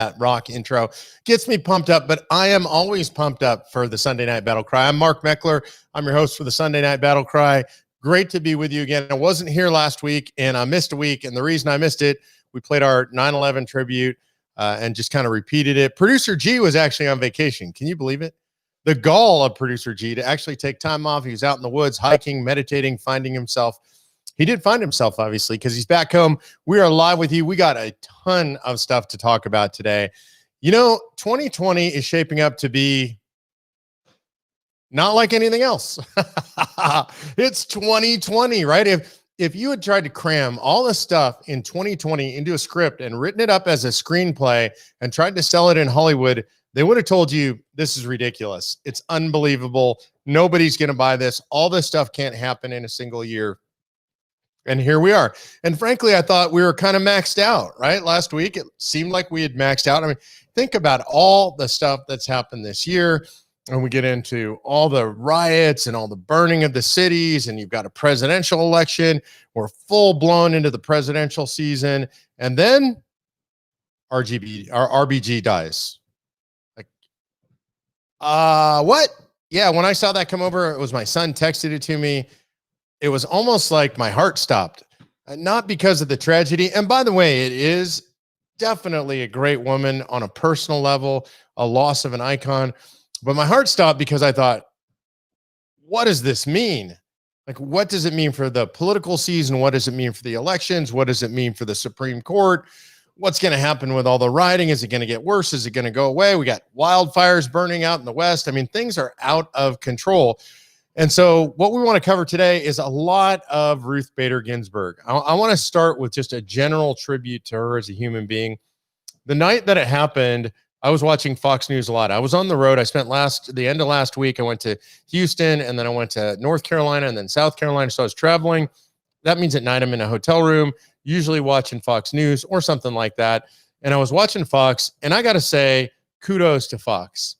That rock intro gets me pumped up, but I am always pumped up for the Sunday Night BattleCry. I'm Mark Meckler. I'm your host for the Sunday Night BattleCry. Great to be with you again. I wasn't here last week, and I missed a week, and the reason I missed it, we played our 9/11 tribute and just kind of repeated it. Producer G was actually on vacation. Can you believe it? The gall of Producer G to actually take time off. He was out in the woods, hiking, meditating, finding himself. He did find himself, obviously, because he's back home. We are live with you. We got a ton of stuff to talk about today. You know, 2020 is shaping up to be not like anything else. It's 2020, right? If you had tried to cram all this stuff in 2020 into a script and written it up as a screenplay and tried to sell it in Hollywood, they would have told you this is ridiculous. It's unbelievable. Nobody's going to buy this. All this stuff can't happen in a single year. And here we are. And frankly, I thought we were kind of maxed out, right? Last week, it seemed like we had maxed out. I mean, think about all the stuff that's happened this year. And we get into all the riots and all the burning of the cities. And you've got a presidential election. We're full blown into the presidential season. And then RBG dies. Like, what? Yeah, when I saw that come over, it was my son texted it to me. It was almost like my heart stopped, not because of the tragedy. And by the way, it is definitely a great woman on a personal level, a loss of an icon. But my heart stopped because I thought, what does this mean? Like, what does it mean for the political season? What does it mean for the elections? What does it mean for the Supreme Court? What's going to happen with all the rioting? Is it going to get worse? Is it going to go away? We got wildfires burning out in the West. I mean, things are out of control. And so what we want to cover today is a lot of Ruth Bader Ginsburg. I want to start with just a general tribute to her as a human being. The night that it happened, I was watching Fox News a lot. I was on the road. I spent the end of last week. I went to Houston, and then I went to North Carolina and then South Carolina. So I was traveling. That means at night I'm in a hotel room, usually watching Fox News or something like that. And I was watching Fox, and I got to say, kudos to Fox.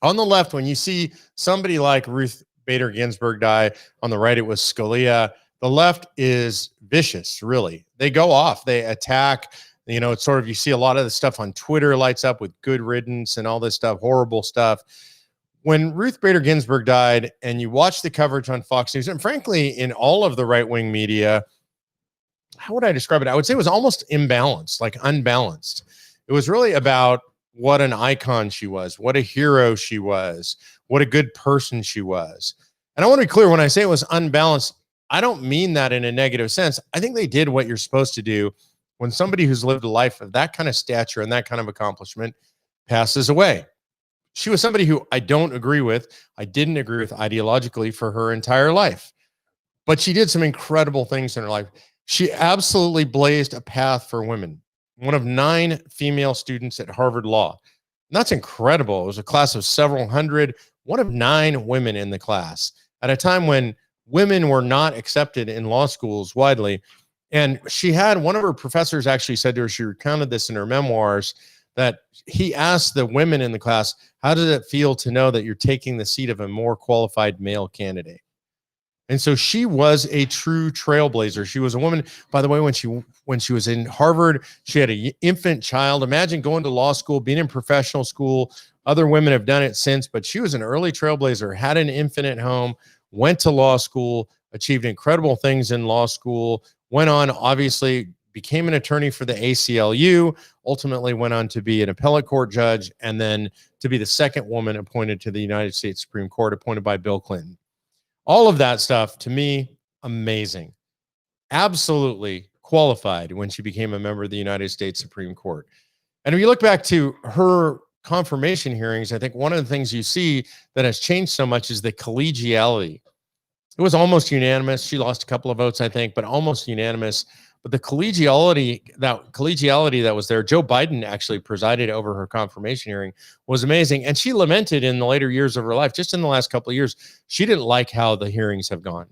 On the left, when you see somebody like Ruth Bader Ginsburg die. On the right, it was Scalia. The left is vicious, really. They go off. They attack. You know, it's sort of, you see a lot of the stuff on Twitter lights up with good riddance and all this stuff, horrible stuff. When Ruth Bader Ginsburg died and you watch the coverage on Fox News, and frankly, in all of the right-wing media, how would I describe it? I would say it was almost imbalanced, like unbalanced. It was really about what an icon she was, what a hero she was, what a good person she was. And I want to be clear, when I say it was unbalanced, I don't mean that in a negative sense. I think they did what you're supposed to do when somebody who's lived a life of that kind of stature and that kind of accomplishment passes away. She was somebody who I don't agree with. I didn't agree with ideologically for her entire life. But she did some incredible things in her life. She absolutely blazed a path for women. One of 9 female students at Harvard Law. And that's incredible. It was a class of several hundred, one of 9 women in the class at a time when women were not accepted in law schools widely. And she had, one of her professors actually said to her, she recounted this in her memoirs, that he asked the women in the class, how does it feel to know that you're taking the seat of a more qualified male candidate? And so she was a true trailblazer. She was a woman, by the way, when she was in Harvard, she had an infant child. Imagine going to law school, being in professional school. Other women have done it since, but she was an early trailblazer, had an infant at home, went to law school, achieved incredible things in law school, went on, obviously, became an attorney for the ACLU, ultimately went on to be an appellate court judge, and then to be the second woman appointed to the United States Supreme Court, appointed by Bill Clinton. All of that stuff, to me, amazing. Absolutely qualified when she became a member of the United States Supreme Court. And if you look back to her confirmation hearings, I think one of the things you see that has changed so much is the collegiality. It was almost unanimous. She lost a couple of votes, I think, but almost unanimous. But the collegiality that was there, Joe Biden actually presided over her confirmation hearing, was amazing. And she lamented in the later years of her life, just in the last couple of years, she didn't like how the hearings have gone.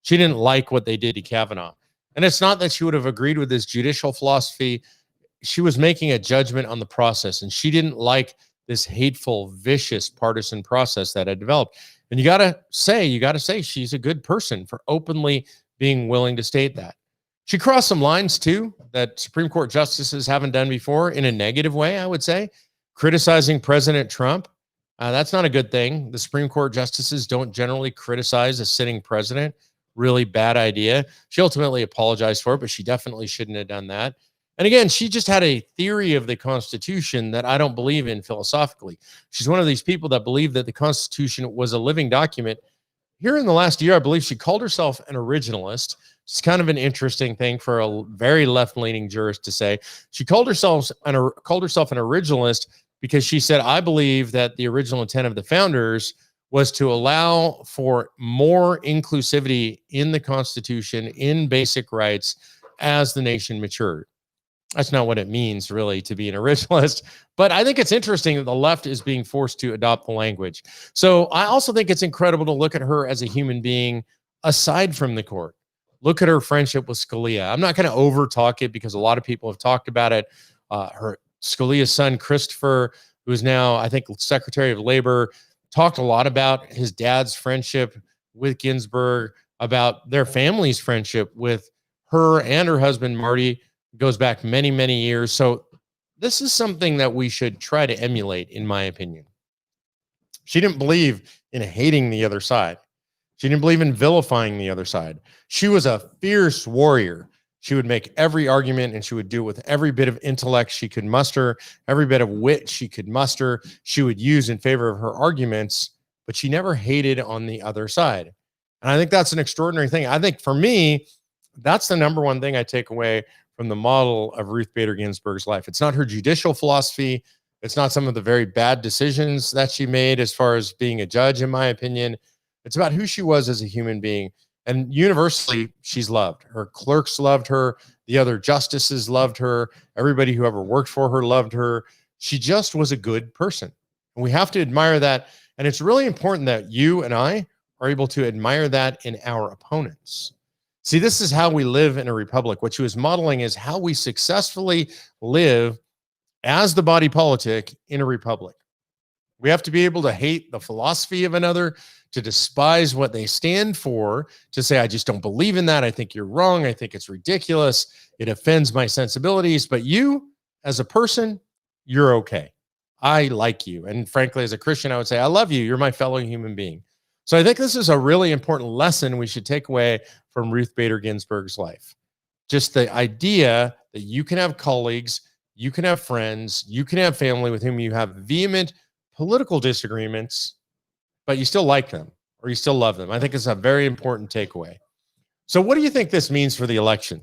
She didn't like what they did to Kavanaugh. And it's not that she would have agreed with his judicial philosophy. She was making a judgment on the process, and she didn't like this hateful, vicious partisan process that had developed. And you got to say she's a good person for openly being willing to state that. She crossed some lines too that Supreme Court justices haven't done before in a negative way, I would say, criticizing President Trump. That's not a good thing. The Supreme Court justices don't generally criticize a sitting president. Really bad idea. She ultimately apologized for it, but she definitely shouldn't have done that. And again, she just had a theory of the Constitution that I don't believe in philosophically. She's one of these people that believe that the Constitution was a living document. Here in the last year, I believe she called herself an originalist. It's kind of an interesting thing for a very left-leaning jurist to say. She called herself an originalist because she said, I believe that the original intent of the founders was to allow for more inclusivity in the Constitution, in basic rights, as the nation matured. That's not what it means, really, to be an originalist. But I think it's interesting that the left is being forced to adopt the language. So I also think it's incredible to look at her as a human being aside from the court. Look at her friendship with Scalia. I'm not going to over talk it because a lot of people have talked about it. Her Scalia's son, Christopher, who is now, I think, Secretary of Labor, talked a lot about his dad's friendship with Ginsberg, about their family's friendship with her and her husband, Marty. Goes back many, many years. So this is something that we should try to emulate, in my opinion. She didn't believe in hating the other side. She didn't believe in vilifying the other side. She was a fierce warrior. She would make every argument, and she would do it with every bit of intellect she could muster, every bit of wit she could muster, she would use in favor of her arguments, but she never hated on the other side. And I think that's an extraordinary thing. I think for me, that's the number one thing I take away from the model of Ruth Bader Ginsburg's life. It's not her judicial philosophy. It's not some of the very bad decisions that she made as far as being a judge, in my opinion. It's about who she was as a human being. And universally, she's loved. Her clerks loved her. The other justices loved her. Everybody who ever worked for her loved her. She just was a good person. And we have to admire that. And it's really important that you and I are able to admire that in our opponents. See, this is how we live in a republic. What she was modeling is how we successfully live as the body politic in a republic. We have to be able to hate the philosophy of another, to despise what they stand for, to say, I just don't believe in that. I think you're wrong. I think it's ridiculous. It offends my sensibilities. But you, as a person, you're okay. I like you. And frankly, as a Christian, I would say, I love you. You're my fellow human being. So I think this is a really important lesson we should take away from Ruth Bader Ginsburg's life. Just the idea that you can have colleagues, you can have friends, you can have family with whom you have vehement political disagreements, but you still like them or you still love them. I think it's a very important takeaway. So what do you think this means for the election?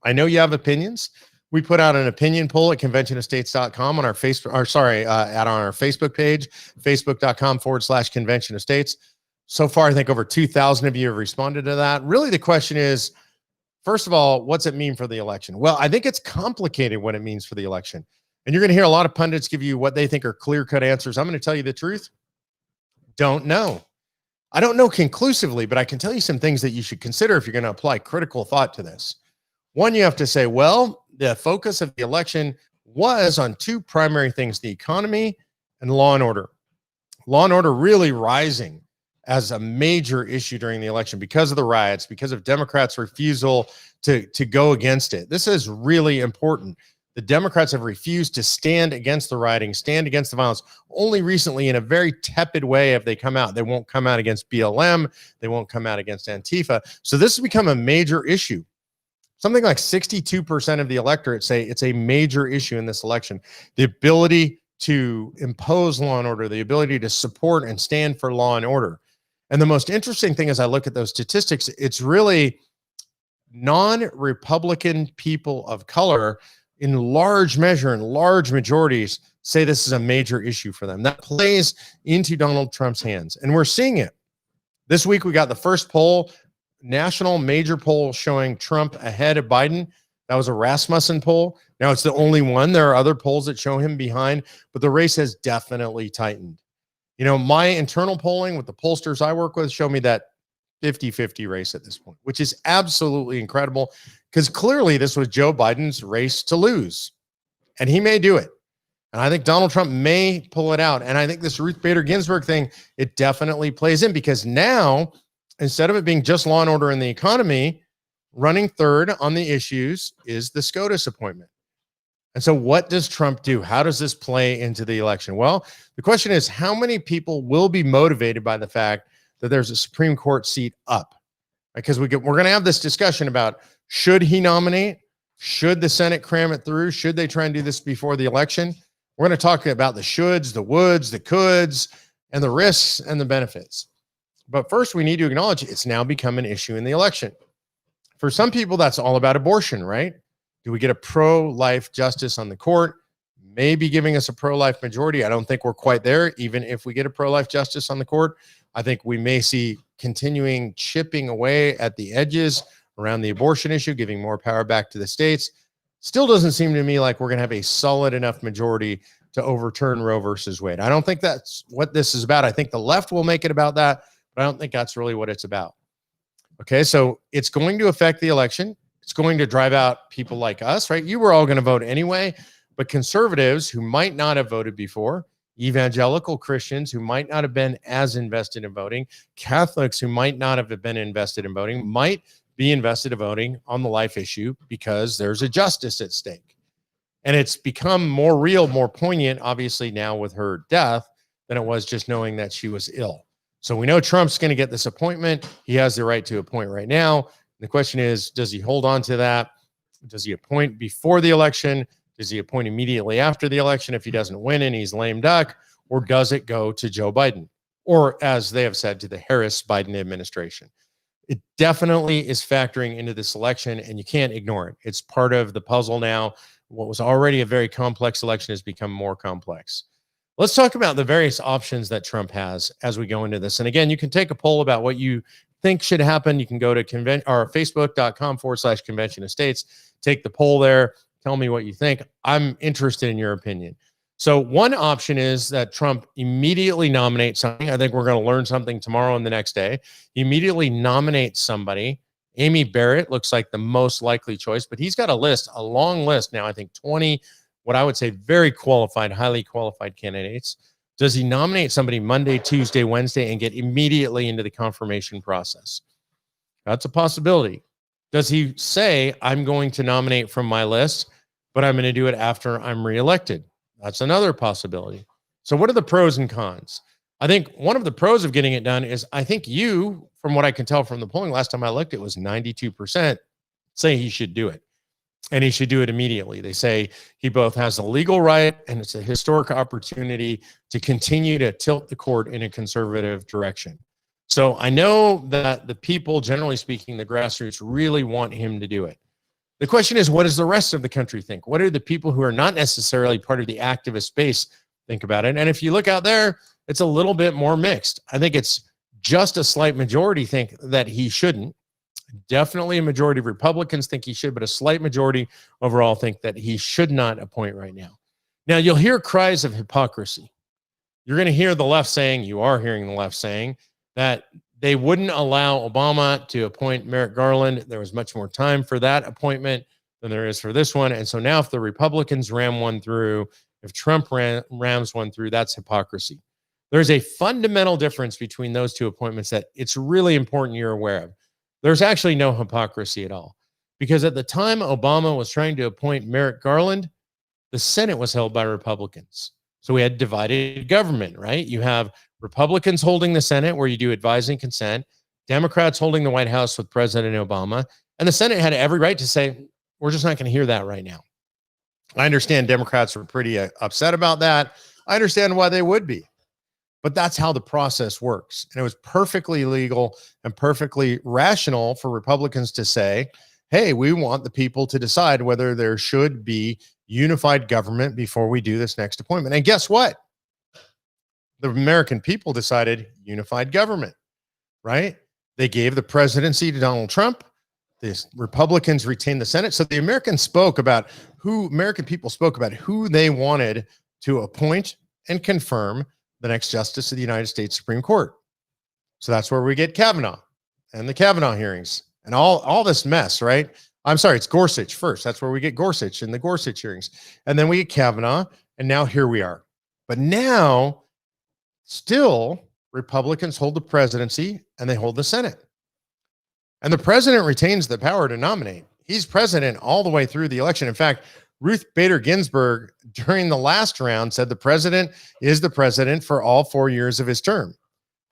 I know you have opinions. We put out an opinion poll at conventionofstates.com on our Facebook, on our Facebook page, facebook.com/Convention of States. So far, I think over 2,000 of you have responded to that. Really, the question is, first of all, what's it mean for the election? Well, I think it's complicated what it means for the election. And you're going to hear a lot of pundits give you what they think are clear-cut answers. I'm going to tell you the truth. Don't know. I don't know conclusively, but I can tell you some things that you should consider if you're going to apply critical thought to this. One, you have to say, well, the focus of the election was on two primary things, the economy and law and order. Law and order really rising as a major issue during the election because of the riots, because of Democrats' refusal to go against it. This is really important. The Democrats have refused to stand against the rioting, stand against the violence. Only recently, in a very tepid way, have they come out. They won't come out against BLM. They won't come out against Antifa. So this has become a major issue. Something like 62% of the electorate say it's a major issue in this election. The ability to impose law and order, the ability to support and stand for law and order. And the most interesting thing as I look at those statistics, it's really non-Republican people of color in large measure, in large majorities, say this is a major issue for them. That plays into Donald Trump's hands. And we're seeing it. This week, we got the first poll, national major poll showing Trump ahead of Biden. That was a Rasmussen poll. Now it's the only one. There are other polls that show him behind, but the race has definitely tightened. You know, my internal polling with the pollsters I work with show me that 50-50 race at this point, which is absolutely incredible because clearly this was Joe Biden's race to lose, and he may do it. And I think Donald Trump may pull it out. And I think this Ruth Bader Ginsburg thing, it definitely plays in because now, instead of it being just law and order in the economy, Running third on the issues is the SCOTUS appointment. And so what does Trump do? How does this play into the election? Well, the question is, how many people will be motivated by the fact that there's a Supreme Court seat up? Because we're going to have this discussion about, should he nominate? Should the Senate cram it through? Should they try and do this before the election? We're going to talk about the shoulds, the woulds, the coulds, and the risks and the benefits. But first, we need to acknowledge it's now become an issue in the election. For some people, that's all about abortion, right? Do we get a pro-life justice on the court? Maybe giving us a pro-life majority. I don't think we're quite there. Even if we get a pro-life justice on the court, I think we may see continuing chipping away at the edges around the abortion issue, giving more power back to the states. Still doesn't seem to me like we're going to have a solid enough majority to overturn Roe versus Wade. I don't think that's what this is about. I think the left will make it about that, but I don't think that's really what it's about. Okay, so it's going to affect the election. It's going to drive out people like us, right? You were all going to vote anyway, but conservatives who might not have voted before, evangelical Christians who might not have been as invested in voting, Catholics who might not have been invested in voting, might be invested in voting on the life issue because there's a justice at stake. And it's become more real, more poignant, obviously, now with her death than it was just knowing that she was ill. So we know Trump's going to get this appointment. He has the right to appoint right now. The question is, does he hold on to that? Does he appoint before the election? Does he appoint immediately after the election if he doesn't win and he's lame duck? Or does it go to Joe Biden? Or, as they have said, to the Harris-Biden administration? It definitely is factoring into this election, and you can't ignore it. It's part of the puzzle now. What was already a very complex election has become more complex. Let's talk about the various options that Trump has as we go into this. And again, you can take a poll about what you think should happen. You can go to facebook.com/convention of states, take the poll there, tell me what you think. I'm interested in your opinion. So one option is that Trump immediately nominates something. I think we're going to learn something tomorrow and the next day. He immediately nominates somebody. Amy Barrett looks like the most likely choice, but he's got a long list now, I think 20, what I would say very qualified, highly qualified candidates. Does he nominate somebody Monday, Tuesday, Wednesday, and get immediately into the confirmation process? That's a possibility. Does he say, I'm going to nominate from my list, but I'm going to do it after I'm reelected? That's another possibility. So what are the pros and cons? I think one of the pros of getting it done is, I think you, from what I can tell from the polling last time I looked, it was 92% say he should do it. And he should do it immediately. They say he both has a legal right and it's a historic opportunity to continue to tilt the court in a conservative direction. So I know that the people, generally speaking, the grassroots, really want him to do it. The question is, what does the rest of the country think? What do the people who are not necessarily part of the activist space think about it? And if you look out there, it's a little bit more mixed. I think it's just a slight majority think that he shouldn't. Definitely a majority of Republicans think he should, but a slight majority overall think that he should not appoint right now. Now, you'll hear cries of hypocrisy. You're going to hear the left saying, you are hearing the left saying, that they wouldn't allow Obama to appoint Merrick Garland. There was much more time for that appointment than there is for this one. And so now if the Republicans ram one through, if Trump rams one through, that's hypocrisy. There's a fundamental difference between those two appointments that it's really important you're aware of. There's actually no hypocrisy at all, because at the time Obama was trying to appoint Merrick Garland, the Senate was held by Republicans. So we had divided government, right? You have Republicans holding the Senate where you do advise and consent, Democrats holding the White House with President Obama, and the Senate had every right to say, we're just not going to hear that right now. I understand Democrats were pretty upset about that. I understand why they would be. But that's how the process works. And it was perfectly legal and perfectly rational for Republicans to say, hey, we want the people to decide whether there should be unified government before we do this next appointment. And guess what? The American people decided unified government, right? They gave the presidency to Donald Trump. The Republicans retained the Senate. So the American people spoke about who they wanted to appoint and confirm the next justice of the United States Supreme Court. So that's where we get Kavanaugh and the Kavanaugh hearings and all this mess, right? I'm sorry, it's Gorsuch first. That's where we get Gorsuch and the Gorsuch hearings. And then we get Kavanaugh, and now here we are. But now, still, Republicans hold the presidency and they hold the Senate. And the president retains the power to nominate. He's president all the way through the election. In fact, Ruth Bader Ginsberg, during the last round, said the president is the president for all 4 years of his term.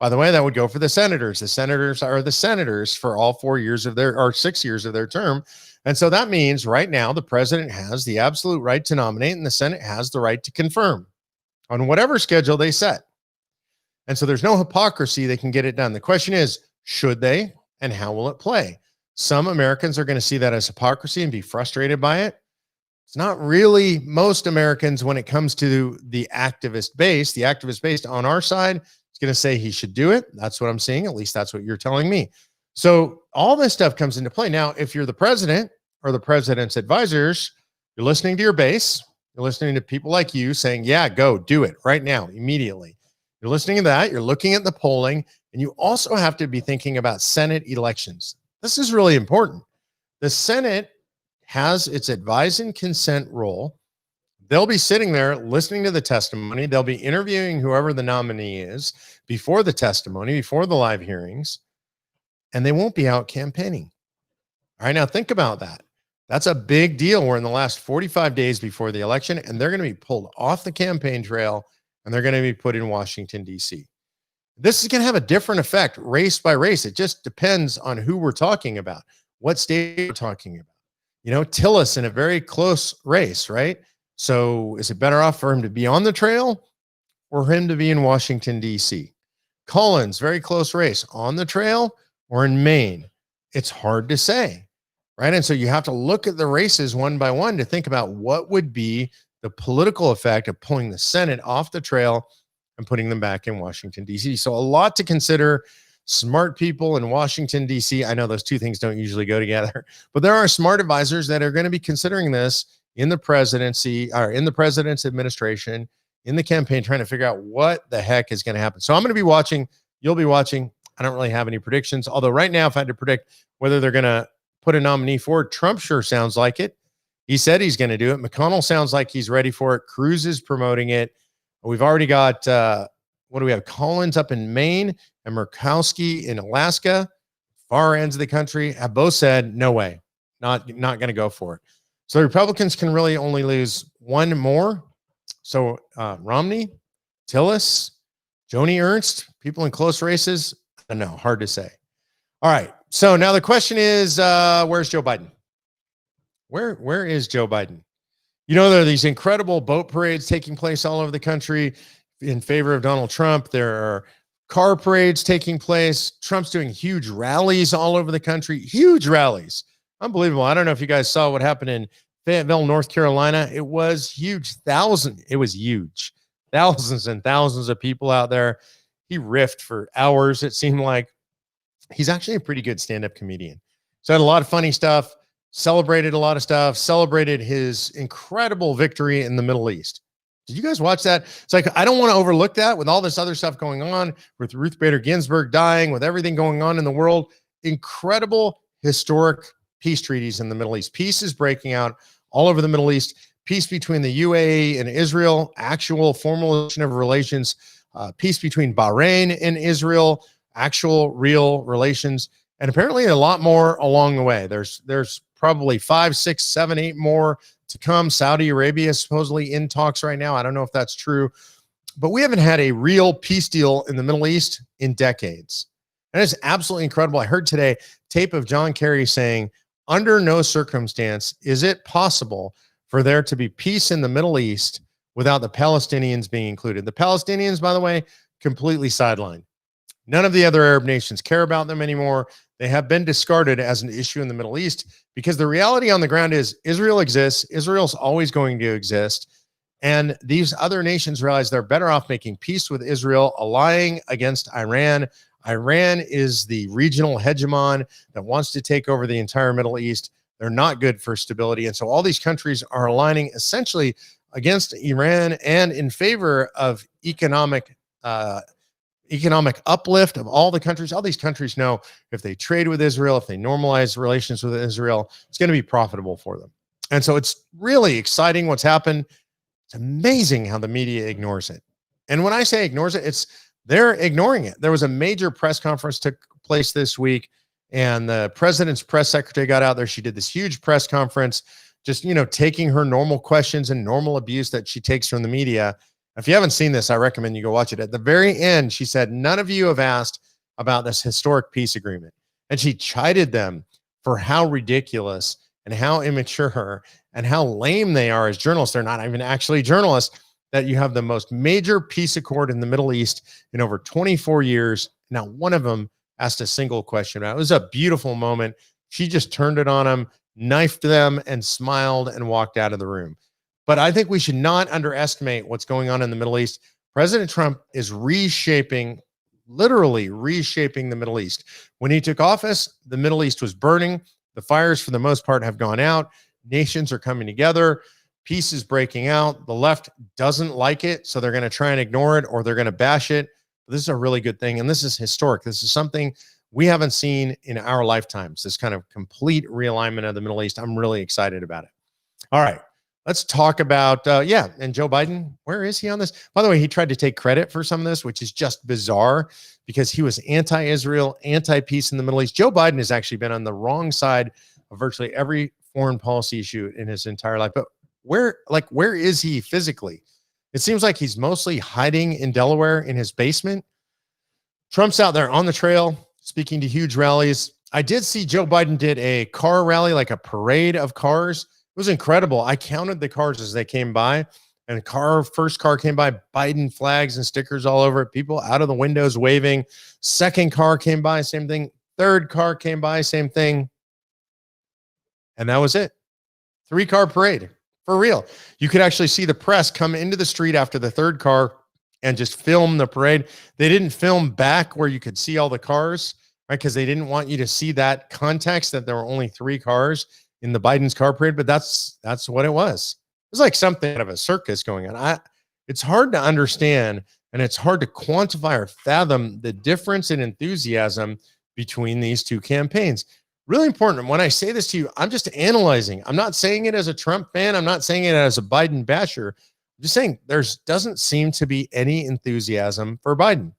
By the way, that would go for the senators. The senators are the senators for all 4 years of their, or 6 years of their term. And so that means right now the president has the absolute right to nominate and the Senate has the right to confirm on whatever schedule they set. And so there's no hypocrisy. They can get it done. The question is, should they, and how will it play? Some Americans are going to see that as hypocrisy and be frustrated by it. It's not really most Americans when it comes to the activist base on our side is going to say he should do it. That's what I'm seeing. At least that's what you're telling me. So all this stuff comes into play. Now, if you're the president or the president's advisors, you're listening to your base. You're listening to people like you saying, yeah, go do it right now, immediately. You're listening to that. You're looking at the polling, and you also have to be thinking about Senate elections. This is really important. The Senate has its advise and consent role. They'll be sitting there listening to the testimony. They'll be interviewing whoever the nominee is before the testimony, before the live hearings, and they won't be out campaigning. All right, now think about that. That's a big deal. We're in the last 45 days before the election, and they're going to be pulled off the campaign trail, and they're going to be put in Washington, D.C. This is going to have a different effect race by race. It just depends on who we're talking about, what state we're talking about. You know, Tillis in a very close race, right? So is it better off for him to be on the trail or him to be in Washington, D.C.? Collins, very close race, on the trail or in Maine? It's hard to say, right? And so you have to look at the races one by one to think about what would be the political effect of pulling the Senate off the trail and putting them back in Washington, D.C. So a lot to consider. Smart people in Washington, D.C. I know those two things don't usually go together, but there are smart advisors that are going to be considering this in the presidency or in the president's administration, in the campaign, trying to figure out what the heck is going to happen. So I'm going to be watching. You'll be watching. I don't really have any predictions, although right now, if I had to predict whether they're going to put a nominee forward, Trump sure sounds like it. He said he's going to do it. McConnell sounds like he's ready for it. Cruz is promoting it. We've already got, what do we have? Collins up in Maine and Murkowski in Alaska, far ends of the country, have both said, no way, not going to go for it. So the Republicans can really only lose one more. So Romney, Tillis, Joni Ernst, people in close races, I don't know, hard to say. All right, so now the question is, where's Joe Biden? Where is Joe Biden? You know, there are these incredible boat parades taking place all over the country in favor of Donald Trump. There are car parades taking place. Trump's doing huge rallies all over the country, huge rallies. Unbelievable. I don't know if you guys saw what happened in Fayetteville, North Carolina. It was huge. It was huge. Thousands and thousands of people out there. He riffed for hours, it seemed like. He's actually a pretty good stand-up comedian. So had a lot of funny stuff, celebrated a lot of stuff, celebrated his incredible victory in the Middle East. Did you guys watch that? It's like, I don't want to overlook that with all this other stuff going on, with Ruth Bader Ginsberg dying, with everything going on in the world. Incredible historic peace treaties in the Middle East. Peace is breaking out all over the Middle East. Peace between the UAE and Israel, actual formalization of relations. Peace between Bahrain and Israel, actual real relations. And apparently a lot more along the way. There's probably 5, 6, 7, 8 more to come. Saudi Arabia is supposedly in talks right now. I don't know if that's true, but we haven't had a real peace deal in the Middle East in decades. And it's absolutely incredible. I heard today tape of John Kerry saying, under no circumstance is it possible for there to be peace in the Middle East without the Palestinians being included. The Palestinians, by the way, completely sidelined. None of the other Arab nations care about them anymore. They have been discarded as an issue in the Middle East because the reality on the ground is Israel exists. Israel's always going to exist. And these other nations realize they're better off making peace with Israel, allying against Iran. Iran is the regional hegemon that wants to take over the entire Middle East. They're not good for stability. And so all these countries are aligning essentially against Iran and in favor of economic uplift of all the countries. All these countries know if they trade with Israel, if they normalize relations with Israel, it's going to be profitable for them. And so it's really exciting what's happened. It's amazing how the media ignores it. And when I say ignores it, they're ignoring it. There was a major press conference took place this week. And the president's press secretary got out there. She did this huge press conference, just, taking her normal questions and normal abuse that she takes from the media. If you haven't seen this, I recommend you go watch it. At the very end, she said, none of you have asked about this historic peace agreement. And she chided them for how ridiculous and how immature and how lame they are as journalists. They're not even actually journalists, that you have the most major peace accord in the Middle East in over 24 years. Now, one of them asked a single question about it. It was a beautiful moment. She just turned it on them, knifed them, and smiled and walked out of the room. But I think we should not underestimate what's going on in the Middle East. President Trump is literally reshaping the Middle East. When he took office, the Middle East was burning. The fires, for the most part, have gone out. Nations are coming together. Peace is breaking out. The left doesn't like it, so they're going to try and ignore it, or they're going to bash it. This is a really good thing, and this is historic. This is something we haven't seen in our lifetimes, this kind of complete realignment of the Middle East. I'm really excited about it. All right, let's talk about, and Joe Biden, where is he on this? By the way, he tried to take credit for some of this, which is just bizarre because he was anti-Israel, anti-peace in the Middle East. Joe Biden has actually been on the wrong side of virtually every foreign policy issue in his entire life. But where is he physically? It seems like he's mostly hiding in Delaware in his basement. Trump's out there on the trail, speaking to huge rallies. I did see Joe Biden did a car rally, like a parade of cars. It was incredible. I counted the cars as they came by, and first car came by, Biden flags and stickers all over it. People out of the windows waving. Second car came by, same thing. Third car came by, same thing. And that was it. 3-car parade. For real. You could actually see the press come into the street after the third car and just film the parade. They didn't film back where you could see all the cars, right? Because they didn't want you to see that context that there were only 3 cars in the Biden's car parade. But that's what it was. It was like something out of a circus going on. It's hard to understand, and it's hard to quantify or fathom the difference in enthusiasm between these two campaigns. Really important. And when I say this to you, I'm just analyzing. I'm not saying it as a Trump fan. I'm not saying it as a Biden basher. I'm just saying doesn't seem to be any enthusiasm for Biden.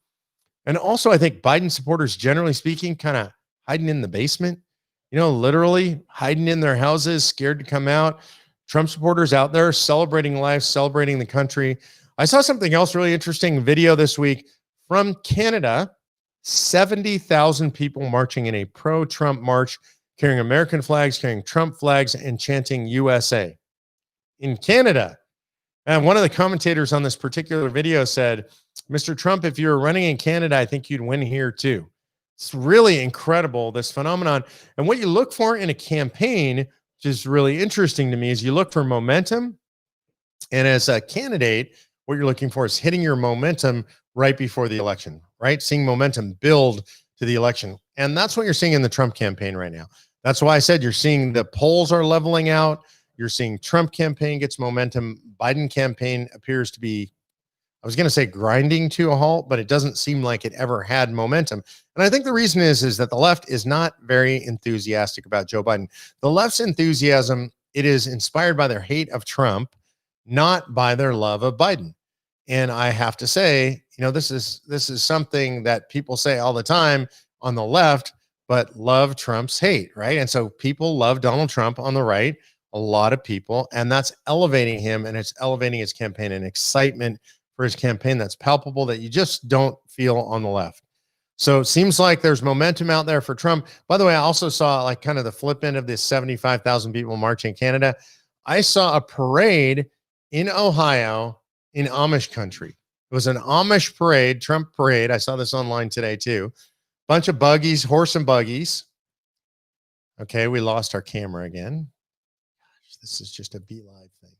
And also, I think Biden supporters, generally speaking, kind of hiding in the basement, literally hiding in their houses, scared to come out. Trump supporters out there celebrating life, celebrating the country. I saw something else really interesting video this week from Canada. 70,000 people marching in a pro-Trump march, carrying American flags, carrying Trump flags, and chanting USA in Canada. And one of the commentators on this particular video said, Mr. Trump, if you were running in Canada, I think you'd win here too. It's really incredible, this phenomenon. And what you look for in a campaign, which is really interesting to me, is you look for momentum. And as a candidate, what you're looking for is hitting your momentum right before the election, right? Seeing momentum build to the election. And that's what you're seeing in the Trump campaign right now. That's why I said you're seeing the polls are leveling out. You're seeing Trump campaign gets momentum. Biden campaign appears to be, I was going to say grinding to a halt, but it doesn't seem like it ever had momentum. And I think the reason is that the left is not very enthusiastic about Joe Biden. The left's enthusiasm, it is inspired by their hate of Trump, not by their love of Biden. And I have to say, this is something that people say all the time on the left, but love Trump's hate, right? And so people love Donald Trump on the right, a lot of people, and that's elevating him, and it's elevating his campaign and excitement for his campaign that's palpable that you just don't feel on the left. So it seems like there's momentum out there for Trump. By the way, I also saw like kind of the flip end of this 75,000 people marching in Canada. I saw a parade in Ohio in Amish country. It was an Amish parade, Trump parade. I saw this online today too. Bunch of buggies, horse and buggies. Okay, we lost our camera again. Gosh, this is just a BeLive thing.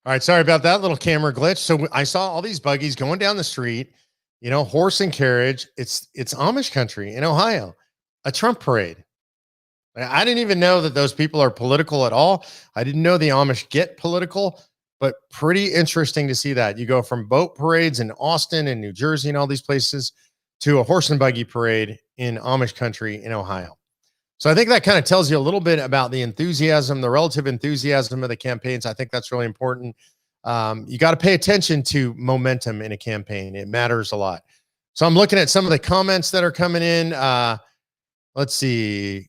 All right, sorry about that little camera glitch. So I saw all these buggies going down the street, horse and carriage. It's Amish country in Ohio, a Trump parade. I didn't even know that those people are political at all. I didn't know the Amish get political, but pretty interesting to see that. You go from boat parades in Austin and New Jersey and all these places to a horse and buggy parade in Amish country in Ohio. So I think that kind of tells you a little bit about the enthusiasm, the relative enthusiasm of the campaigns. I think that's really important. You got to pay attention to momentum in a campaign. It matters a lot. So I'm looking at some of the comments that are coming in. Let's see.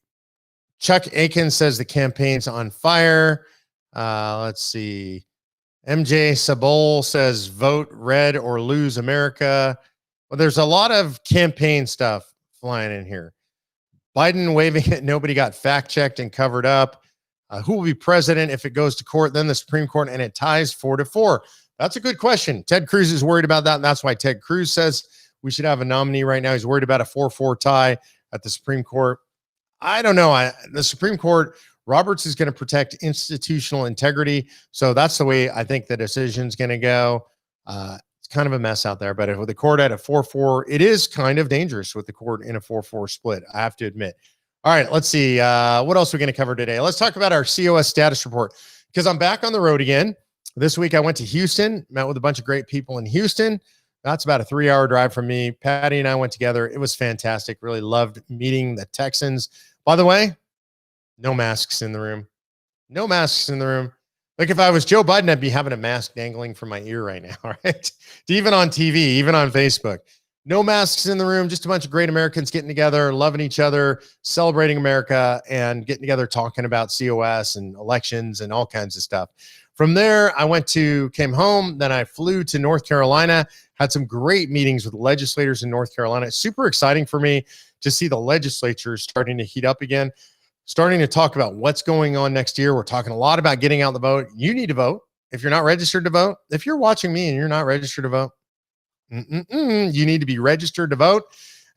Chuck Aiken says the campaign's on fire. Let's see. MJ Sabol says vote red or lose America. Well, there's a lot of campaign stuff flying in here. Biden waving it. Nobody got fact checked and covered up. Who will be president if it goes to court, then the Supreme Court, and it ties 4-4? That's a good question. Ted Cruz is worried about that. And that's why Ted Cruz says we should have a nominee right now. He's worried about a 4-4 tie at the Supreme Court. I don't know. The Supreme Court, Roberts is going to protect institutional integrity. So that's the way I think the decision's going to go. It's kind of a mess out there. But with the court at a 4-4, it is kind of dangerous with the court in a 4-4 split, I have to admit. All right, let's see. What else are we going to cover today? Let's talk about our COS status report because I'm back on the road again. This week I went to Houston, met with a bunch of great people in Houston. That's about a 3-hour drive from me. Patty and I went together. It was fantastic. Really loved meeting the Texans. By the way, no masks in the room. No masks in the room. Like if I was Joe Biden, I'd be having a mask dangling from my ear right now, right? Even on TV, even on Facebook. No masks in the room, just a bunch of great Americans getting together, loving each other, celebrating America, and getting together talking about COS and elections and all kinds of stuff. From there, I came home, then I flew to North Carolina, had some great meetings with legislators in North Carolina. It's super exciting for me to see the legislature starting to heat up again, starting to talk about what's going on next year. We're talking a lot about getting out the vote. You need to vote. If you're not registered to vote, if you're watching me and you're not registered to vote, you need to be registered to vote,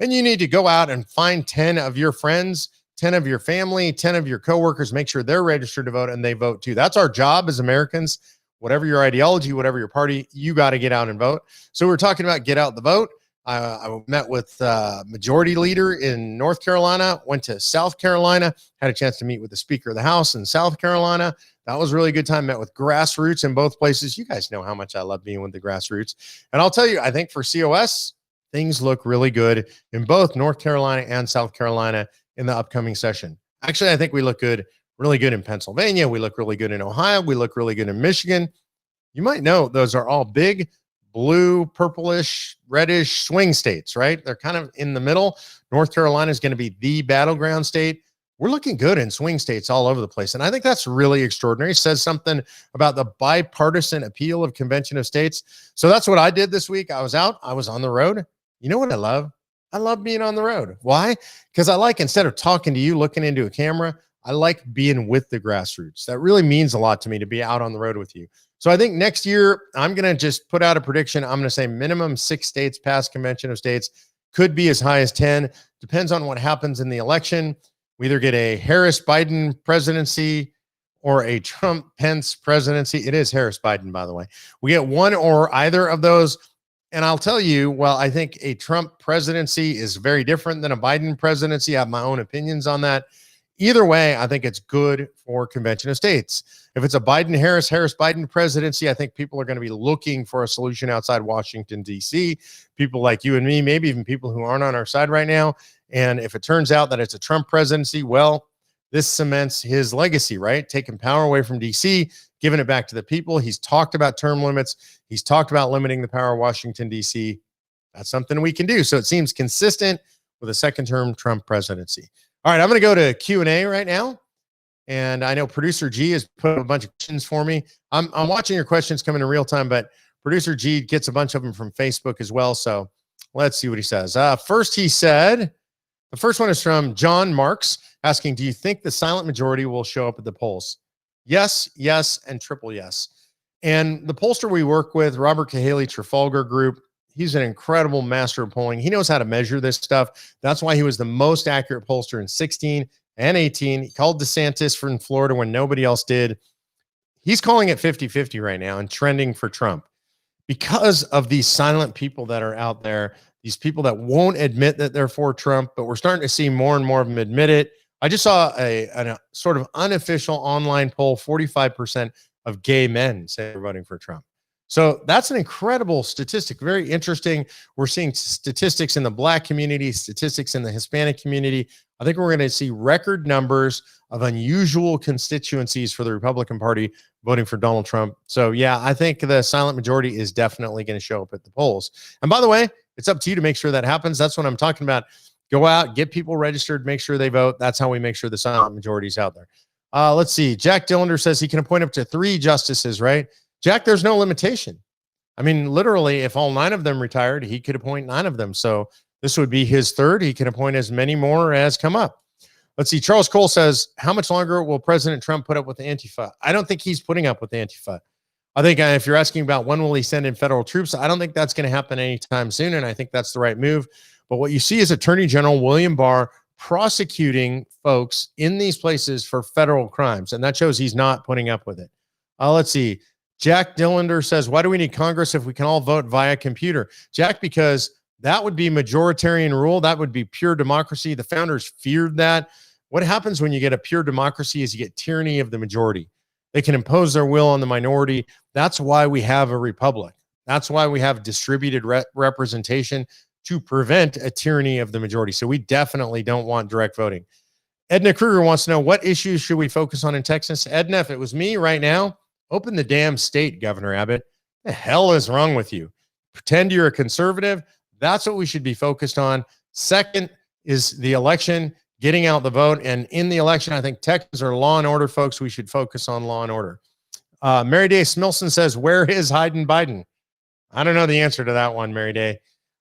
and you need to go out and find 10 of your friends, 10 of your family, 10 of your coworkers, make sure they're registered to vote and they vote too. That's our job as Americans. Whatever your ideology, whatever your party, you got to get out and vote. So we're talking about get out the vote. I met with majority leader in North Carolina, went to South Carolina, had a chance to meet with the Speaker of the House in South Carolina. That was a really good time. Met with grassroots in both places. You guys know how much I love being with the grassroots. And I'll tell you, I think for COS, things look really good in both North Carolina and South Carolina in the upcoming session. Actually, I think we look good, really good in Pennsylvania. We look really good in Ohio. We look really good in Michigan. You might know those are all big, blue, purplish, reddish swing states, right? They're kind of in the middle. North Carolina is going to be the battleground state. We're looking good in swing states all over the place. And I think that's really extraordinary. It says something about the bipartisan appeal of Convention of States. So that's what I did this week. I was out. I was on the road. You know what I love? I love being on the road. Why? Because I like, instead of talking to you, looking into a camera, I like being with the grassroots. That really means a lot to me to be out on the road with you. So I think next year, I'm going to just put out a prediction. I'm going to say minimum 6 states pass Convention of States, could be as high as 10. Depends on what happens in the election. We either get a Harris-Biden presidency or a Trump-Pence presidency. It is Harris-Biden, by the way. We get one or either of those. And I'll tell you, well, I think a Trump presidency is very different than a Biden presidency. I have my own opinions on that. Either way, I think it's good for Convention of States. If it's a Biden-Harris, Harris-Biden presidency, I think people are going to be looking for a solution outside Washington, D.C. People like you and me, maybe even people who aren't on our side right now. And if it turns out that it's a Trump presidency, well, this cements his legacy, right? Taking power away from D.C., giving it back to the people. He's talked about term limits. He's talked about limiting the power of Washington, D.C. That's something we can do. So it seems consistent with a second-term Trump presidency. All right, I'm going to go to Q&A right now. And I know Producer G has put a bunch of questions for me. I'm watching your questions come in real time, but Producer G gets a bunch of them from Facebook as well. So let's see what he says. First, he said, the first one is from John Marks asking, do you think the silent majority will show up at the polls? Yes, yes, and triple yes. And the pollster we work with, Robert Cahaley Trafalgar Group, he's an incredible master of polling. He knows how to measure this stuff. That's why he was the most accurate pollster in 16 and 18. He called DeSantis from Florida when nobody else did. He's calling it 50-50 right now and trending for Trump because of these silent people that are out there, these people that won't admit that they're for Trump, but we're starting to see more and more of them admit it. I just saw a sort of unofficial online poll, 45% of gay men say they're voting for Trump. So that's an incredible statistic, very interesting. We're seeing statistics in the Black community, statistics in the Hispanic community. I think we're going to see record numbers of unusual constituencies for the Republican Party voting for Donald Trump. So, yeah, I think the silent majority is definitely going to show up at the polls. And by the way, it's up to you to make sure that happens. That's what I'm talking about. Go out, get people registered, make sure they vote. That's how we make sure the silent majority is out there. Let's see. Jack Dillander says he can appoint up to 3 justices, right? Jack, there's no limitation. I mean, literally, if all 9 of them retired, he could appoint 9 of them. So this would be his 3rd. He can appoint as many more as come up. Let's see. Charles Cole says, how much longer will President Trump put up with Antifa? I don't think he's putting up with Antifa. I think if you're asking about when will he send in federal troops, I don't think that's going to happen anytime soon. And I think that's the right move. But what you see is Attorney General William Barr prosecuting folks in these places for federal crimes. And that shows he's not putting up with it. Let's see. Jack Dillander says, why do we need Congress if we can all vote via computer? Jack, because that would be majoritarian rule. That would be pure democracy. The founders feared that. What happens when you get a pure democracy is you get tyranny of the majority. They can impose their will on the minority. That's why we have a republic. That's why we have distributed representation to prevent a tyranny of the majority. So we definitely don't want direct voting. Edna Kruger wants to know, what issues should we focus on in Texas? Edna, if it was me right now, open the damn state, Governor Abbott. The hell is wrong with you? Pretend you're a conservative. That's what we should be focused on. Second is the election, getting out the vote. And in the election, I think Texas are law and order folks. We should focus on law and order. Mary Day Smilson says, where is Hayden Biden? I don't know the answer to that one, Mary Day.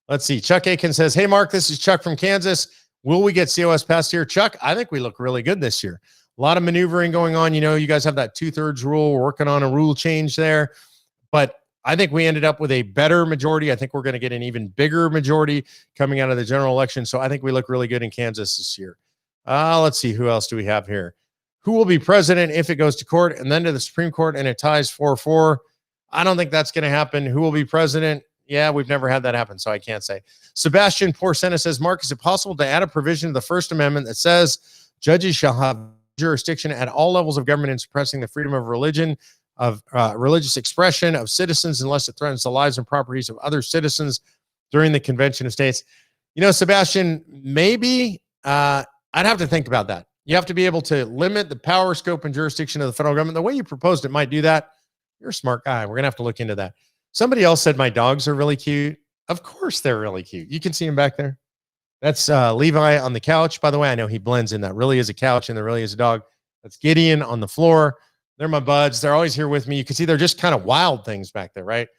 Let's see. Chuck Aiken says, hey, Mark, this is Chuck from Kansas. Will we get COS passed here? Chuck, I think we look really good this year. A lot of maneuvering going on. You know, you guys have that 2/3 rule. We're working on a rule change there. But I think we ended up with a better majority. I think we're going to get an even bigger majority coming out of the general election. So I think we look really good in Kansas this year. Let's see. Who else do we have here? Who will be president if it goes to court and then to the Supreme Court and it ties 4-4? I don't think that's going to happen. Who will be president? Yeah, we've never had that happen, so I can't say. Sebastian Porcena says, Mark, is it possible to add a provision to the First Amendment that says judges shall have jurisdiction at all levels of government in suppressing the freedom of religion, of religious expression of citizens, unless it threatens the lives and properties of other citizens during the Convention of States? You know, Sebastian, maybe I'd have to think about that. You have to be able to limit the power, scope, and jurisdiction of the federal government. The way you proposed it might do that. You're a smart guy. We're going to have to look into that. Somebody else said my dogs are really cute. Of course they're really cute. You can see him back there. That's Levi on the couch. By the way, I know he blends in. That really is a couch and there really is a dog. That's Gideon on the floor. They're my buds. They're always here with me. You can see they're just kind of wild things back there, right?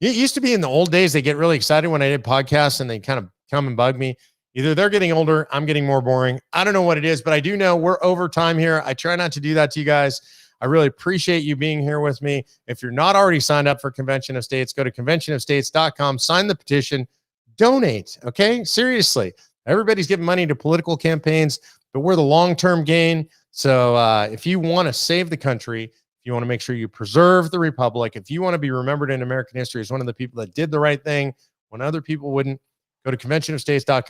It used to be in the old days, they get really excited when I did podcasts and they kind of come and bug me. Either they're getting older, I'm getting more boring. I don't know what it is, but I do know we're over time here. I try not to do that to you guys. I really appreciate you being here with me. If you're not already signed up for Convention of States, go to conventionofstates.com, sign the petition, donate, okay? Seriously. Everybody's giving money to political campaigns, but we're the long-term gain. So if you want to save the country, if you want to make sure you preserve the republic, if you want to be remembered in American history as one of the people that did the right thing when other people wouldn't, go to conventionofstates.com.